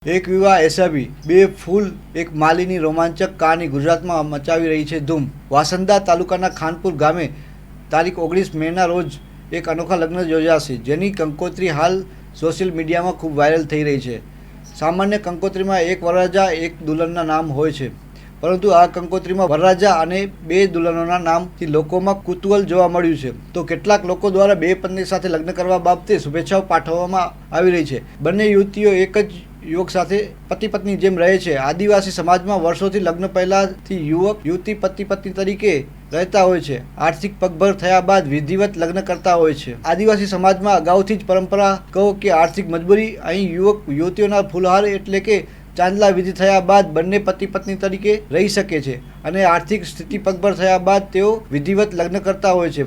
એક વિવાહ એસાબી બે ફૂલ એક માલીની રોમાંચક કહાની ગુજરાતમાં મચાવી રહી છે ધૂમ। વાંસદા તાલુકાના ખાનપુર ગામે તારીખ 19 મેના રોજ એક અનોખા લગ્ન યોજાશે, જેની કંકોત્રી હાલ સોશિયલ મીડિયામાં ખૂબ વાયરલ થઈ રહી છે। સામાન્ય કંકોત્રીમાં એક વરરાજા એક દુલ્હનના નામ હોય છે, પરંતુ આ કંકોત્રીમાં વરરાજા અને બે દુલ્હનોના નામથી લોકોમાં કુતૂહલ જોવા મળ્યું છે। તો કેટલાક લોકો દ્વારા બે પત્ની સાથે લગ્ન કરવા બાબતે શુભેચ્છાઓ પાઠવવામાં આવી રહી છે। બંને યુવતીઓ એક જ યુવક સાથે પતિ પત્ની જેમ રહે છે। આદિવાસી સમાજમાં વર્ષોથી લગ્ન પહેલાથી યુવક યુવતી પતિ પત્ની તરીકે રહેતા હોય છે। આર્થિક પગભર થયા બાદ વિધિવત લગ્ન કરતા હોય છે। આદિવાસી સમાજમાં અગાઉથી જ પરંપરા કહો કે આર્થિક મજબૂરી, અહીં યુવક યુવતીઓના ફૂલહાર એટલે કે ચાંદલા વિધિ થયા બાદ બંને પતિ પત્ની તરીકે રહી શકે છે અને આર્થિક સ્થિતિ પગભર થયા બાદ તેઓ વિધિવત લગ્ન કરતા હોય છે।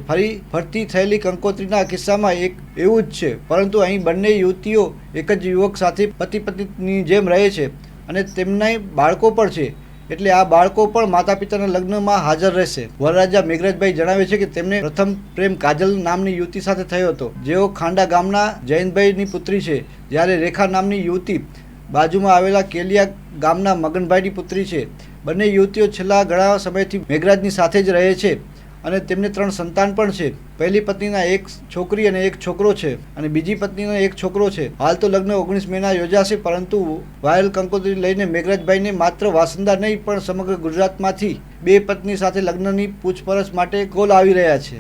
ફરતી થયેલી કંકોત્રીના કિસ્સામાં એક એવું જ છે, પરંતુ અહીં બંને યુવતીઓ એક જ યુવક સાથે પતિ પત્નીની જેમ રહે છે અને તેમના બાળકો પણ છે, એટલે આ બાળકો પણ માતા પિતાના લગ્નમાં હાજર રહેશે। વરરાજા મેઘરાજભાઈ જણાવે છે કે તેમને પ્રથમ પ્રેમ કાજલ નામની યુવતી સાથે થયો હતો, જેઓ ખાંડા ગામના જયંતભાઈની પુત્રી છે, જ્યારે રેખા નામની યુવતી બાજુમાં આવેલા કેલિયા ગામના મગનભાઈની પુત્રી છે। બંને યુવતીઓ છેલ્લા ઘણા સમયથી મેઘરાજની સાથે જ રહે છે અને તેમને 3 સંતાન પણ છે। પહેલી પત્નીના એક છોકરી અને એક છોકરો છે અને બીજી પત્નીનો એક છોકરો છે। હાલ તો લગ્ન 19 મેના યોજાશે, પરંતુ વાયરલ કંકોત્રી લઈને મેઘરાજભાઈને માત્ર વાંસદા નહીં પણ સમગ્ર ગુજરાતમાંથી બે પત્ની સાથે લગ્નની પૂછપરછ માટે કોલ આવી રહ્યા છે।